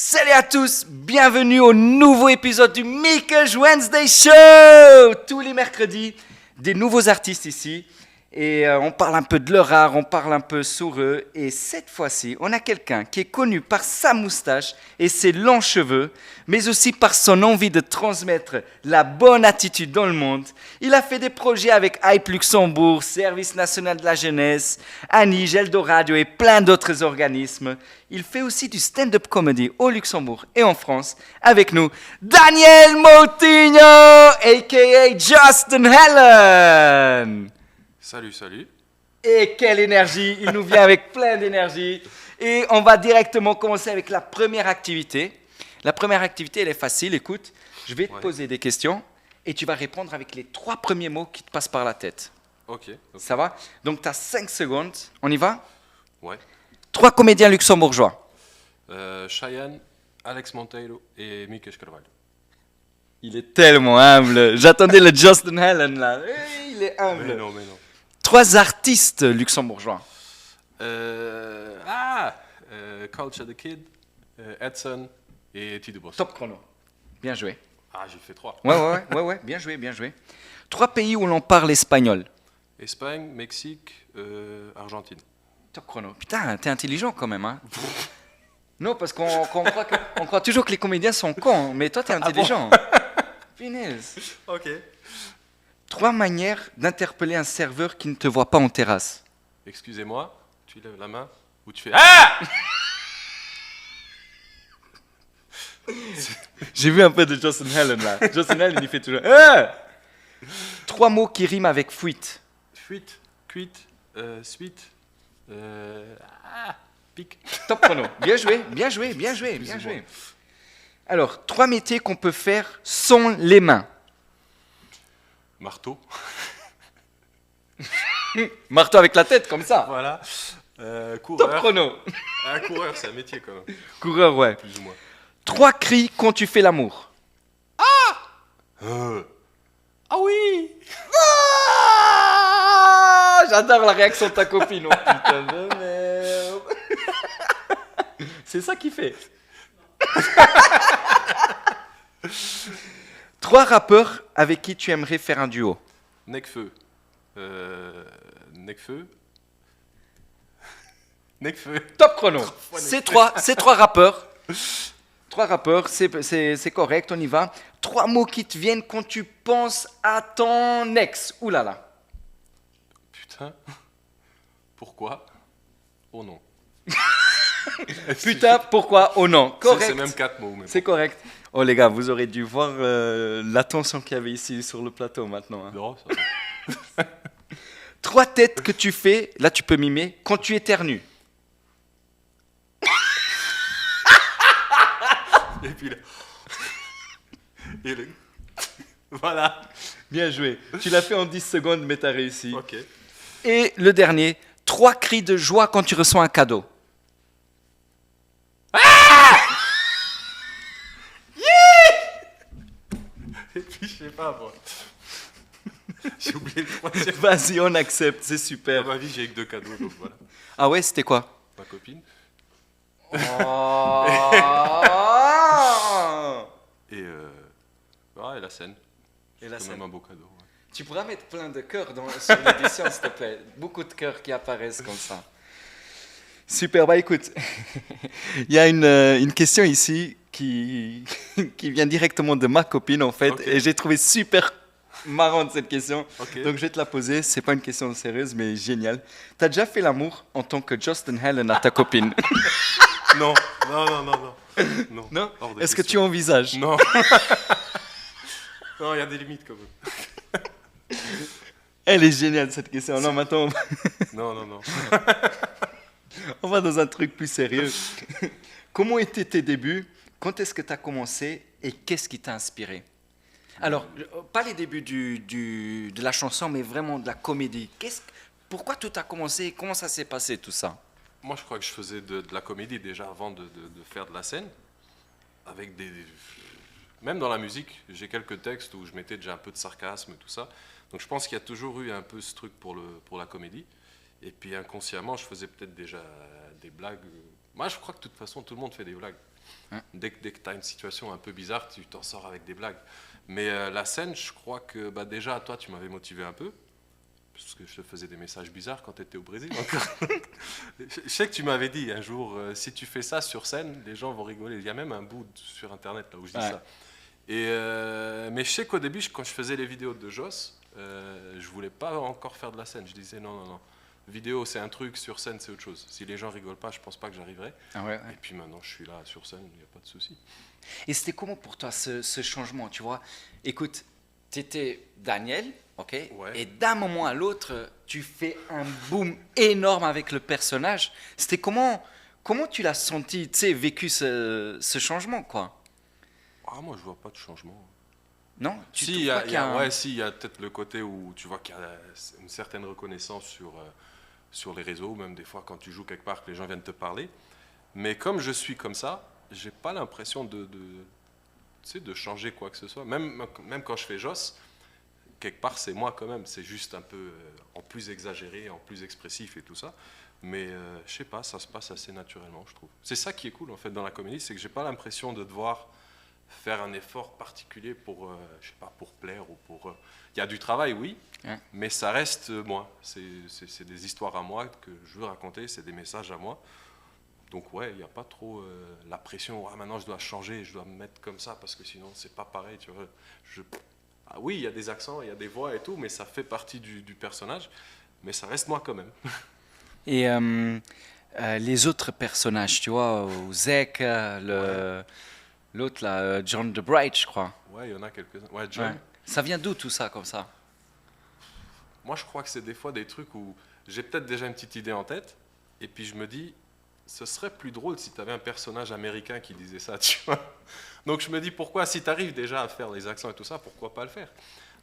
Salut à tous, bienvenue au nouveau épisode du Mikkel's Wednesday Show. Tous les mercredis, des nouveaux artistes ici. Et on parle un peu de leur art, on parle un peu sur eux. Et cette fois-ci, on a quelqu'un qui est connu par sa moustache et ses longs cheveux, mais aussi par son envie de transmettre la bonne attitude dans le monde. Il a fait des projets avec Hype Luxembourg, Service National de la Jeunesse, Annie, Geldo Radio et plein d'autres organismes. Il fait aussi du stand-up comedy au Luxembourg et en France. Avec nous, Daniel Moutinho, a.k.a. Justin Helen. Salut, salut. Et quelle énergie, il nous vient avec plein d'énergie. Et on va directement commencer avec la première activité. La première activité, elle est facile, écoute. Je vais te poser des questions et tu vas répondre avec les 3 premiers mots qui te passent par la tête. Ok. Ça va? Donc tu as 5 secondes. On y va? Ouais. 3 comédiens luxembourgeois. Cheyenne, Alex Monteiro et Mickey Carvalho. Il est tellement humble. J'attendais le Justin Helen là. Il est humble. Mais non. 3 artistes luxembourgeois. Culture the Kid, Edson et T. Boss. Top chrono. Bien joué. Ah, j'ai fait 3. Ouais. Bien joué. 3 pays où l'on parle espagnol. Espagne, Mexique, Argentine. Top chrono. Putain, t'es intelligent quand même, hein. Non, parce qu'on croit toujours que les comédiens sont cons, mais toi, t'es intelligent. Finesse. Ok. 3 manières d'interpeller un serveur qui ne te voit pas en terrasse. Excusez-moi, tu lèves la main ou tu fais Ah. J'ai vu un peu de Justin Helen là. Justin Helen, il fait toujours 3 mots qui riment avec fuite. Fuite, cuite, suite, pique. Top chrono. Bien joué. Alors, 3 métiers qu'on peut faire sans les mains. Marteau. Marteau avec la tête, comme ça. Voilà. Top Coureur. chrono. Un coureur, c'est un métier quand même. Coureur, ouais. Plus ou moins. 3 cris quand tu fais l'amour. Ah oui. Ah, j'adore la réaction de ta copine. Oh putain de merde. C'est ça qu'il fait. 3 rappeurs avec qui tu aimerais faire un duo. Necfeu. Necfeu. Necfeu. Top chrono. C'est 3 rappeurs. 3 rappeurs, c'est correct, on y va. 3 mots qui te viennent quand tu penses à ton ex. Ouh là là. Putain. Pourquoi? Oh non. Putain, pourquoi? Oh non. Correct. C'est même 4 mots. Mais C'est correct. Oh les gars, vous aurez dû voir l'attention qu'il y avait ici sur le plateau maintenant. Hein. Non, ça va. 3 têtes que tu fais, là tu peux mimer, quand tu éternues. Et puis là. Et le... Voilà. Bien joué. Tu l'as fait en 10 secondes, mais t'as réussi. Ok. Et le dernier, 3 cris de joie quand tu reçois un cadeau. Et puis je sais pas moi. J'ai oublié le troisième. Vas-y, on accepte, c'est Dans super. ma vie, j'ai que 2 cadeaux, donc voilà. Ah ouais, c'était quoi? Ma copine. Oh. Et et la scène. Et la C'est scène. même un beau cadeau. Ouais. Tu pourras mettre plein de cœurs sur l'édition, s'il te plaît. Beaucoup de cœurs qui apparaissent comme ça. Super, bah écoute, il y a une question ici qui vient directement de ma copine en fait, Ok. et j'ai trouvé super marrante cette question. Ok. Donc je vais te la poser, c'est pas une question sérieuse mais géniale. T'as déjà fait l'amour en tant que Justin Helen à ta copine? Non. Non? Hors de Est-ce que tu question. envisages? Non. Non, il y a des limites quand même. Elle est géniale cette question. Non, maintenant Non. on va dans un truc plus sérieux. Comment étaient tes débuts? Quand est-ce que tu as commencé et qu'est-ce qui t'a inspiré? Alors, pas les débuts de la chanson, mais vraiment de la comédie. Pourquoi tout a commencé? Comment ça s'est passé tout ça? Moi, je crois que je faisais de la comédie déjà avant de faire de la scène. Avec Même dans la musique, j'ai quelques textes où je mettais déjà un peu de sarcasme et tout ça. Donc je pense qu'il y a toujours eu un peu ce truc pour la comédie. Et puis inconsciemment, je faisais peut-être déjà des blagues. Moi, je crois que de toute façon, tout le monde fait des blagues. Hein. Dès que tu as une situation un peu bizarre, tu t'en sors avec des blagues. Mais la scène, je crois que déjà, toi, tu m'avais motivé un peu. Parce que je te faisais des messages bizarres quand tu étais au Brésil encore. Je sais que tu m'avais dit un jour, si tu fais ça sur scène, les gens vont rigoler. Il y a même un bout sur Internet là où je dis ça. Et, mais je sais qu'au début, quand je faisais les vidéos de Joss, je voulais pas encore faire de la scène. Je disais non, non, non. Vidéo, c'est un truc, sur scène, c'est autre chose. Si les gens rigolent pas, je pense pas que j'arriverai. Ah ouais. Et puis maintenant, je suis là sur scène, il n'y a pas de souci. Et c'était comment pour toi ce changement, tu vois? Écoute, tu étais Daniel, ok? Ouais. Et d'un moment à l'autre, tu fais un boom énorme avec le personnage. C'était comment tu l'as senti, tu sais, vécu ce changement, quoi? Ah, moi, je vois pas de changement. Non? Tu Si, trouves il y a, pas qu'il y a un- ouais, si, il y a peut-être le côté où tu vois qu'il y a une certaine reconnaissance sur les réseaux, même des fois quand tu joues quelque part, que les gens viennent te parler. Mais comme je suis comme ça, j'ai pas l'impression tu sais, de changer quoi que ce soit. Même quand je fais Joss, quelque part, c'est moi quand même. C'est juste un peu en plus exagéré, en plus expressif et tout ça. Mais je sais pas, ça se passe assez naturellement, je trouve. C'est ça qui est cool en fait dans la comédie, c'est que j'ai pas l'impression de devoir faire un effort particulier pour, je sais pas, pour plaire ou pour. Il y a du travail, oui, Ouais. mais ça reste moi. C'est des histoires à moi que je veux raconter, c'est des messages à moi. Donc ouais, il n'y a pas trop la pression. Ah, maintenant je dois changer, je dois me mettre comme ça parce que sinon c'est pas pareil, tu vois. Ah oui, il y a des accents, il y a des voix et tout, mais ça fait partie du personnage. Mais ça reste moi quand même. Et les autres personnages, tu vois, Zek, l'autre là, John the Bright, je crois. Ouais, il y en a quelques-uns. Ouais, John. Ouais. Ça vient d'où tout ça, comme ça? Moi, je crois que c'est des fois des trucs où j'ai peut-être déjà une petite idée en tête, et puis je me dis, ce serait plus drôle si tu avais un personnage américain qui disait ça, tu vois. Donc je me dis, pourquoi, si tu arrives déjà à faire les accents et tout ça, pourquoi pas le faire?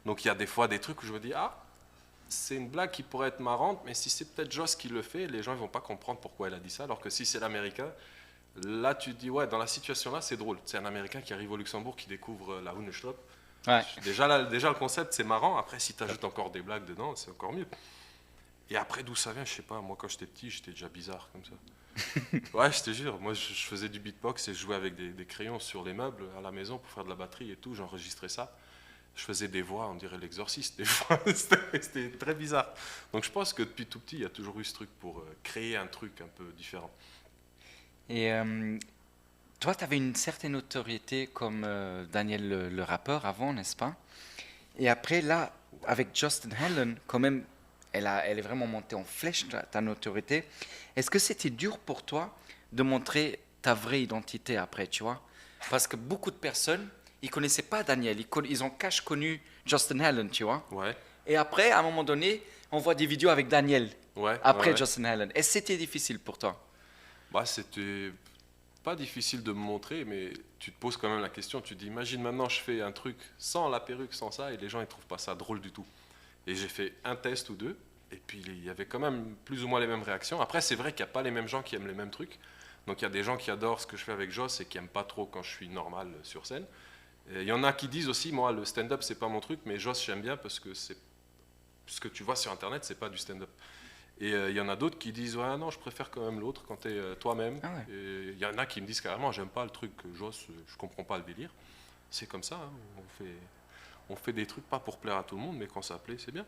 Donc il y a des fois des trucs où je me dis, ah, c'est une blague qui pourrait être marrante, mais si c'est peut-être Joss qui le fait, les gens ne vont pas comprendre pourquoi elle a dit ça, alors que si c'est l'américain, là tu te dis, ouais, dans la situation là, c'est drôle. C'est un américain qui arrive au Luxembourg, qui découvre la Hundestrop. Ouais. Déjà le concept, c'est marrant. Après, si tu ajoutes encore des blagues dedans, c'est encore mieux. Et après, d'où ça vient, je sais pas. Moi, quand j'étais petit, j'étais déjà bizarre comme ça. Ouais, je te jure. Moi, je faisais du beatbox et je jouais avec des crayons sur les meubles à la maison pour faire de la batterie et tout. J'enregistrais ça. Je faisais des voix, on dirait l'exorciste des fois. C'était très bizarre. Donc, je pense que depuis tout petit, il y a toujours eu ce truc pour créer un truc un peu différent. Et toi, tu avais une certaine notoriété comme Daniel le rappeur avant, n'est-ce pas? Et après, là, avec Justin Helen, quand même, elle est vraiment montée en flèche, ta notoriété. Est-ce que c'était dur pour toi de montrer ta vraie identité après, tu vois? Parce que beaucoup de personnes, ils connaissaient pas Daniel, ils ont cache connu Justin Helen, tu vois? Ouais, Et après, à un moment donné, on voit des vidéos avec Daniel, ouais. après Ouais. Justin Helen. Est-ce que c'était difficile pour toi? Bah, c'était pas difficile de me montrer, mais tu te poses quand même la question. Tu te dis, imagine maintenant, je fais un truc sans la perruque, sans ça, et les gens ils trouvent pas ça drôle du tout. Et j'ai fait un test ou deux, et puis il y avait quand même plus ou moins les mêmes réactions. Après, c'est vrai qu'il n'y a pas les mêmes gens qui aiment les mêmes trucs. Donc il y a des gens qui adorent ce que je fais avec Joss et qui n'aiment pas trop quand je suis normal sur scène. Et il y en a qui disent aussi, moi, le stand-up, c'est pas mon truc, mais Joss, j'aime bien parce que c'est ce que tu vois sur Internet, c'est pas du stand-up. Et il y en a d'autres qui disent ouais non je préfère quand même l'autre quand tu es toi-même. Ah ouais. Et il y en a qui me disent carrément j'aime pas le truc Joss, je comprends pas le délire. C'est comme ça, hein. On fait des trucs pas pour plaire à tout le monde, mais quand ça plaît c'est bien.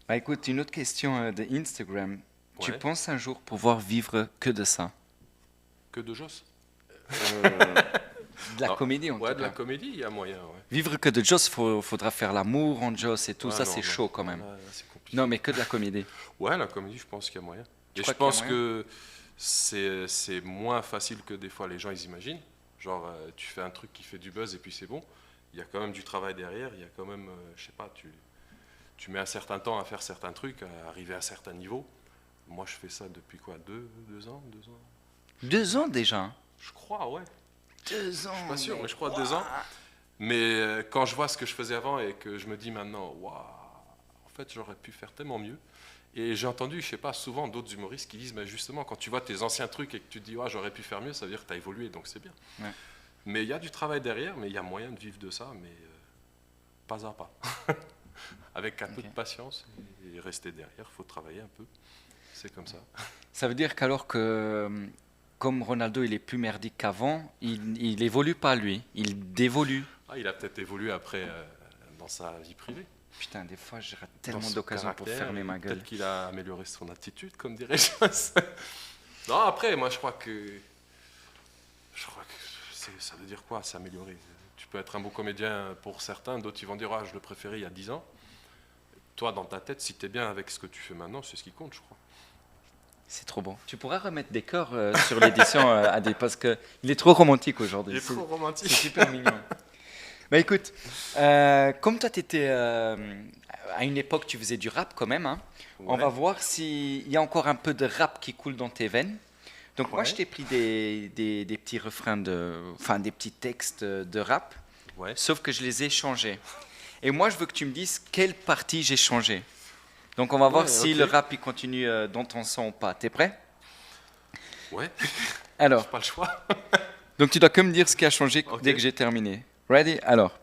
Bah écoute, une autre question de Instagram. Tu Ouais. penses un jour pouvoir vivre que de ça? Que de Joss. De la Ah, comédie en ouais, tout de la cas. comédie il y a moyen. Ouais. Vivre que de Joss, faudra faire l'amour en Joss et tout, Ouais, ça non, c'est non. chaud quand même. Là, c'est compliqué. Non mais que de la comédie. Ouais, la comédie je pense qu'il y a moyen. Tu Et crois je qu'il y a pense moyen? que c'est moins facile que des fois les gens ils imaginent. Genre tu fais un truc qui fait du buzz et puis c'est bon. Il y a quand même du travail derrière, il y a quand même, je sais pas, tu mets un certain temps à faire certains trucs, à arriver à certains niveaux. Moi, je fais ça depuis quoi, deux ans 2 ans déjà, hein. Je crois, ouais. 2 ans. Je suis pas sûr, mais je crois Ouah. 2 ans. Mais quand je vois ce que je faisais avant et que je me dis maintenant, waouh, en fait, j'aurais pu faire tellement mieux. Et j'ai entendu, je sais pas, souvent d'autres humoristes qui disent, mais justement, quand tu vois tes anciens trucs et que tu te dis, ouais, j'aurais pu faire mieux, ça veut dire que tu as évolué, donc c'est bien. Ouais. Mais il y a du travail derrière, mais il y a moyen de vivre de ça, mais pas à pas. avec un peu Ok. de patience et rester derrière. Il faut travailler un peu. C'est comme ça. Ça veut dire qu'alors que, comme Ronaldo, il est plus merdique qu'avant, il évolue pas lui, il dévolue. Ah, il a peut-être évolué après dans sa vie privée, Putain, des fois, je rate dans tellement son d'occasions pour caractère. fermer Et ma gueule. peut-être qu'il a amélioré son attitude, comme dirait je. Non, après, moi, ça veut dire quoi, s'améliorer? Tu peux être un bon comédien pour certains, d'autres ils vont dire, ah, je le préférais il y a 10 ans. Toi, dans ta tête, si tu es bien avec ce que tu fais maintenant, c'est ce qui compte, je crois. C'est trop bon. Tu pourras remettre des chœurs sur l'édition, Adé, parce que il est trop romantique aujourd'hui. Il est trop C'est romantique. super mignon. Bah écoute, comme toi, tu étais à une époque, tu faisais du rap quand même, hein. On Ouais. va voir s'il y a encore un peu de rap qui coule dans tes veines. Donc moi, Ouais. je t'ai pris des petits refrains enfin des petits textes de rap, Ouais. sauf que je les ai changés. Et moi, je veux que tu me dises quelle partie j'ai changé. Donc on va voir Ouais, si ok. le rap il continue dans ton son ou pas. T'es prêt? Ouais, Alors, pas le choix. donc tu dois que me dire ce qui a changé Ok. dès que j'ai terminé. Ready? Alors,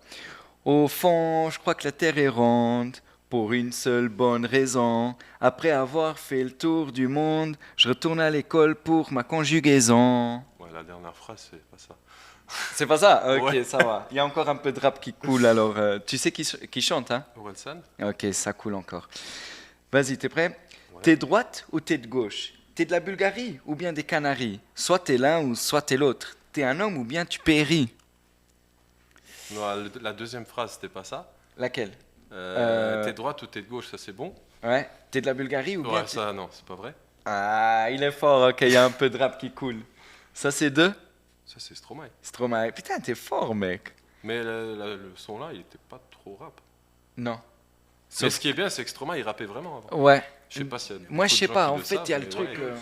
au fond, je crois que la terre est ronde pour une seule bonne raison. Après avoir fait le tour du monde, je retourne à l'école pour ma conjugaison. Ouais, la dernière phrase, c'est pas ça. C'est pas ça? Ok, Ouais. ça va. Il y a encore un peu de rap qui coule alors. Tu sais qui chante, hein? Orelsan? Ok, ça coule encore. Vas-y, t'es prêt? Ouais. T'es de droite ou t'es de gauche? T'es de la Bulgarie ou bien des Canaries? Soit t'es l'un ou soit t'es l'autre. T'es un homme ou bien tu péris? Non, la deuxième phrase, c'était pas ça. Laquelle? T'es de droite ou t'es de gauche, ça c'est bon. Ouais. T'es de la Bulgarie ou bien Ouais, ça non, c'est pas vrai. Ah, il est fort, ok, il y a un peu de rap qui coule. Ça, c'est de Ça c'est Stromae. Stromae. Putain, t'es fort, mec. Mais le son là, il était pas trop rap. Non. Mais Sauf- ce qui est bien, c'est que Stromae il rappait vraiment avant. Ouais. Je sais pas s'il y a Moi, beaucoup je de sais gens pas, qui en le fait, savent, il y a le mais truc. ouais.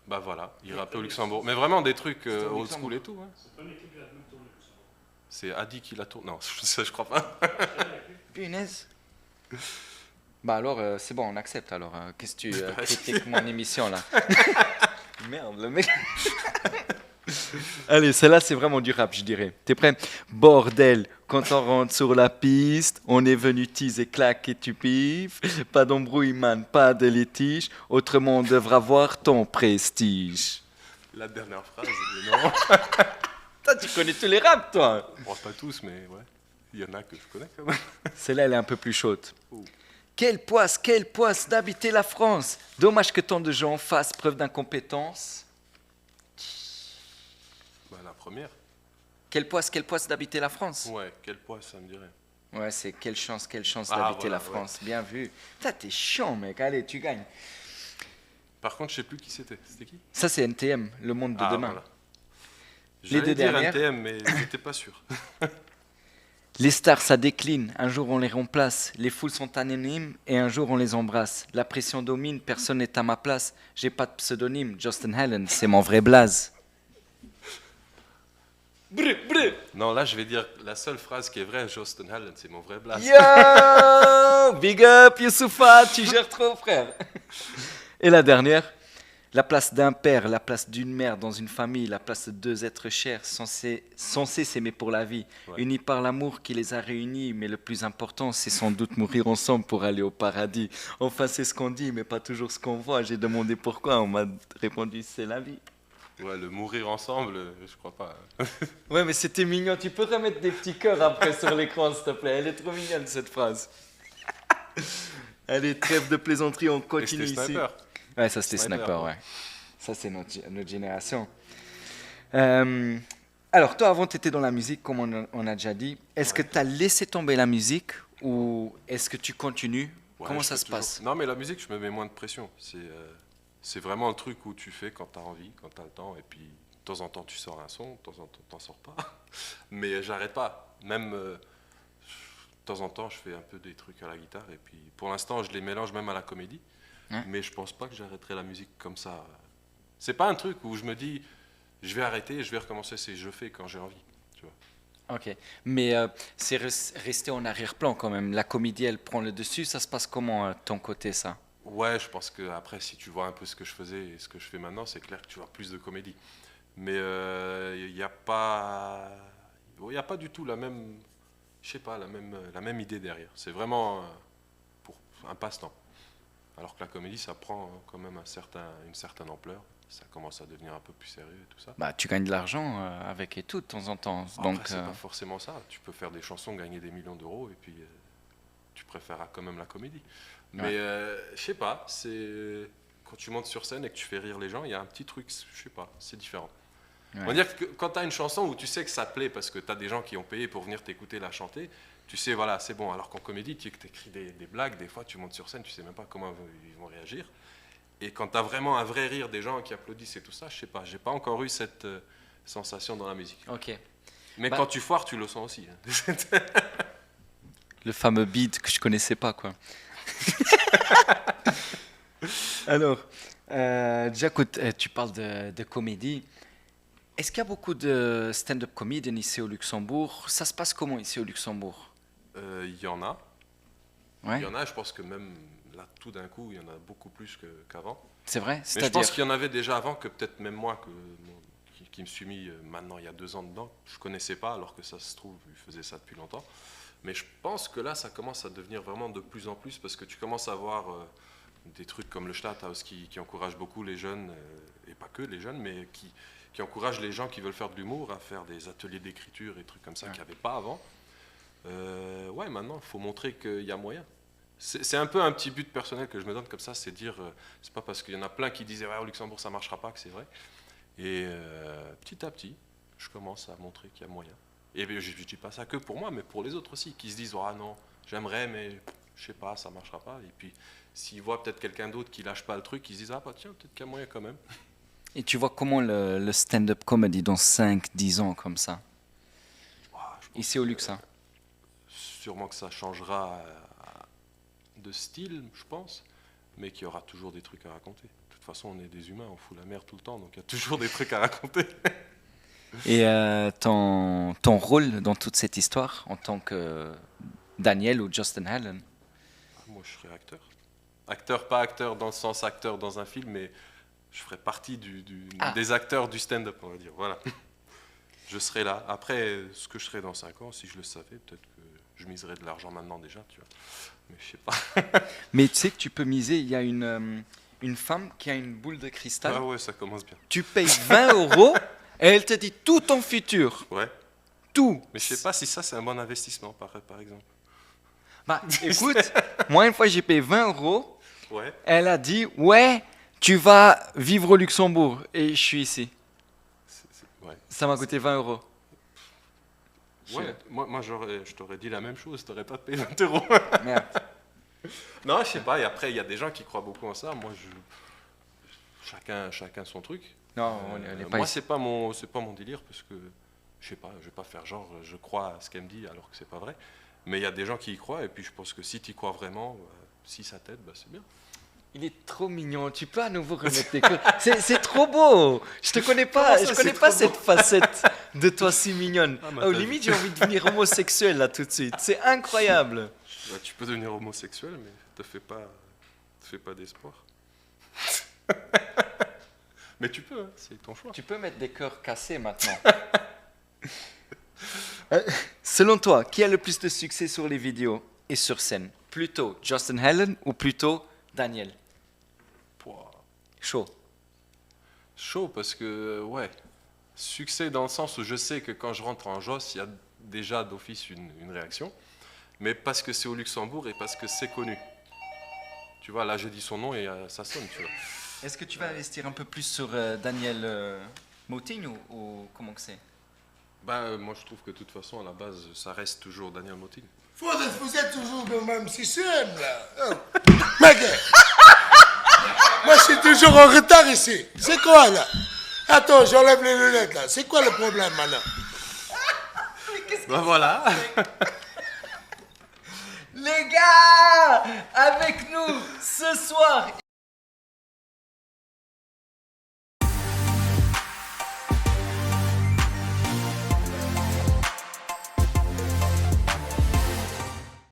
Bah voilà, il rappait au Luxembourg. Mais vraiment des trucs C'était au old Luxembourg. school et tout. Hein. C'est Adi qui la tourne. Non, ça je crois pas. Punaise. Bah alors, c'est bon, on accepte alors. Qu'est-ce que tu critiques mon émission là? Merde, le mec. Allez, celle-là, c'est vraiment du rap, je dirais. T'es prêt? Bordel, quand on rentre sur la piste, on est venu teaser, claque et tu piffes. Pas d'embrouille, man, pas de litige. Autrement, on devra voir ton prestige. La dernière phrase, mais non. Toi, tu connais tous les raps, toi. Bon, pas tous, mais ouais. Il y en a que je connais quand même. Celle-là, elle est un peu plus chaude. Oh. Quelle poisse d'habiter la France. Dommage que tant de gens fassent preuve d'incompétence. Bah, la première. Quelle poisse d'habiter la France. Ouais, quel poids ça me dirait. Ouais, c'est quelle chance Ah, d'habiter voilà, la France. Bien vu. Putain, t'es chiant, mec. Allez, tu gagnes. Par contre, je sais plus qui c'était. C'était qui? Ça, c'est NTM, le monde de demain. Voilà. Les J'allais deux dire dernières. NTM, mais j'étais pas sûr. Les stars, ça décline. Un jour, on les remplace. Les foules sont anonymes et un jour, on les embrasse. La pression domine, personne n'est à ma place. J'ai pas de pseudonyme. Justin Allen, c'est mon vrai blaze. Brr, brr. Non, là, je vais dire la seule phrase qui est vraie, Justin Allen, c'est mon vrai blast. Yo! Big up, Youssoufa, tu gères trop, frère. Et la dernière, la place d'un père, la place d'une mère dans une famille, la place de deux êtres chers, censés s'aimer pour la vie, Ouais. unis par l'amour qui les a réunis, mais le plus important, c'est sans doute mourir ensemble pour aller au paradis. Enfin, c'est ce qu'on dit, mais pas toujours ce qu'on voit. J'ai demandé pourquoi, on m'a répondu, c'est la vie. Ouais, le mourir ensemble, je crois pas. Ouais, mais c'était mignon. Tu peux remettre des petits cœurs après sur l'écran, s'il te plaît. Elle est trop mignonne, cette phrase. Allez, trêve de plaisanterie, on Et continue c'était ici. Sniper. Ouais, ça c'était Sniper, Sniper, ouais. ouais. Ça c'est notre génération. Alors, toi, avant, tu étais dans la musique, comme on a déjà dit. Est-ce que tu as laissé tomber la musique ou est-ce que tu continues? Ouais, Comment je ça fais se toujours- passe? Non, mais la musique, je me mets moins de pression. C'est vraiment le truc où tu fais quand tu as envie, quand tu as le temps, et puis de temps en temps tu sors un son, de temps en temps t'en sors pas. Mais j'arrête pas. Même de temps en temps, je fais un peu des trucs à la guitare, et puis pour l'instant, je les mélange même à la comédie. Ouais. Mais je pense pas que j'arrêterai la musique comme ça. C'est pas un truc où je me dis, je vais arrêter, je vais recommencer, c'est je fais quand j'ai envie. Tu vois. Ok. Mais c'est resté en arrière-plan quand même. La comédie, elle prend le dessus. Ça se passe comment, ton côté, ça? Ouais, je pense que après, si tu vois un peu ce que je faisais et ce que je fais maintenant, c'est clair que tu vois plus de comédie. Mais il n'y a pas du tout la même je sais pas, la même idée derrière. C'est vraiment pour un passe-temps. Alors que la comédie, ça prend quand même une certaine ampleur. Ça commence à devenir un peu plus sérieux et tout ça. Bah, tu gagnes de l'argent avec et tout de temps en temps. Donc, Après, c'est pas forcément ça. Tu peux faire des chansons, gagner des millions d'euros, et puis tu préféreras quand même la comédie. Mais je sais pas, c'est quand tu montes sur scène et que tu fais rire les gens, il y a un petit truc, je sais pas, c'est différent. Ouais. On va dire que quand tu as une chanson où tu sais que ça plaît parce que tu as des gens qui ont payé pour venir t'écouter la chanter, tu sais, voilà, c'est bon. Alors qu'en comédie, tu écris des blagues, des fois tu montes sur scène, tu sais même pas comment ils vont réagir. Et quand tu as vraiment un vrai rire des gens qui applaudissent et tout ça, je sais pas, j'ai pas encore eu cette sensation dans la musique. Ok. Mais quand tu foires, tu le sens aussi. Hein. Le fameux beat que je connaissais pas, quoi. Alors, déjà, écoute, tu parles de comédie. Est-ce qu'il y a beaucoup de stand-up comedians ici au Luxembourg? Ça se passe comment ici au Luxembourg? Il y en a. Ouais. Il y en a, je pense que même là, tout d'un coup, il y en a beaucoup plus qu'avant. C'est vrai? Mais je C'est-à-dire pense qu'il y en avait déjà avant, que peut-être même moi, qui me suis mis maintenant il y a 2 ans dedans, je connaissais pas, alors que ça se trouve, il faisait ça depuis longtemps. Mais je pense que là, ça commence à devenir vraiment de plus en plus, parce que tu commences à voir des trucs comme le Stadthaus qui encouragent beaucoup les jeunes, et pas que les jeunes, mais qui encouragent les gens qui veulent faire de l'humour à faire des ateliers d'écriture et trucs comme ça qu'il n'y avait pas avant. Ouais, maintenant, il faut montrer qu'il y a moyen. C'est un peu un petit but personnel que je me donne comme ça, c'est dire, c'est pas parce qu'il y en a plein qui disaient ouais, au Luxembourg ça marchera pas que c'est vrai. Et petit à petit, je commence à montrer qu'il y a moyen. Et je ne dis pas ça que pour moi, mais pour les autres aussi, qui se disent ah non, j'aimerais, mais je sais pas, ça marchera pas. Et puis s'ils voient peut-être quelqu'un d'autre qui lâche pas le truc, ils se disent ah bah tiens, peut-être qu'il y a moyen quand même. Et tu vois comment le stand-up comedy dans 5-10 ans comme ça? Ici au Luxe, hein. Sûrement que ça changera de style, je pense, mais qu'il y aura toujours des trucs à raconter. De toute façon, on est des humains, on fout la merde tout le temps, donc il y a toujours des trucs à raconter. Et ton rôle dans toute cette histoire en tant que Daniel ou Justin Allen? Moi, je serais acteur. Acteur, pas acteur dans le sens acteur dans un film, mais je ferais partie des acteurs du stand-up, on va dire. Voilà. Je serai là. Après, ce que je serai dans 5 ans, si je le savais, peut-être que je miserais de l'argent maintenant déjà, tu vois. Mais je sais pas. Mais tu sais que tu peux miser, il y a une femme qui a une boule de cristal. Ah ouais, ça commence bien. Tu payes 20 € et elle te dit tout ton futur. Ouais. Tout. Mais je sais pas si ça, c'est un bon investissement, par exemple. Bah, écoute, moi, une fois, j'ai payé 20 €. Ouais. Elle a dit, ouais, tu vas vivre au Luxembourg. Et je suis ici. Ouais. Ça m'a coûté 20 €. Ouais, moi je t'aurais dit la même chose, t'aurais pas payé 20 €. Merde. Non, je sais pas, et après, il y a des gens qui croient beaucoup en ça. Moi, chacun son truc. Non, on est pas moi, ici. c'est pas mon délire, parce que, je sais pas, je vais pas faire genre, je crois à ce qu'elle me dit, alors que c'est pas vrai. Mais il y a des gens qui y croient, et puis je pense que si tu y crois vraiment, si ça t'aide, bah, c'est bien. Il est trop mignon. Tu peux à nouveau remettre tes cours. C'est trop beau. Je te connais pas. Comment ça, Je connais c'est pas trop cette facette de toi si mignonne. Ah, Au t'as limite, vu. j'ai envie de devenir homosexuel là tout de suite. C'est incroyable. Bah, tu peux devenir homosexuel, mais te fais pas d'espoir. Mais tu peux, hein, c'est ton choix. Tu peux mettre des cœurs cassés maintenant. Selon toi, qui a le plus de succès sur les vidéos et sur scène? Plutôt Justin Allen ou plutôt Daniel? Pouah. Chaud. Chaud parce que, ouais, succès dans le sens où je sais que quand je rentre en Josse, il y a déjà d'office une réaction, mais parce que c'est au Luxembourg et parce que c'est connu. Tu vois, là j'ai dit son nom et ça sonne, tu vois. Est-ce que tu vas investir un peu plus sur Daniel Moting ou comment que c'est? Moi je trouve que de toute façon, à la base, ça reste toujours Daniel Moting. Vous êtes toujours dans le même système, là. Oh. Mec, moi, je suis toujours en retard ici. C'est quoi, là? Attends, j'enlève les lunettes, là. C'est quoi le problème, maintenant? Voilà. Les gars, avec nous ce soir,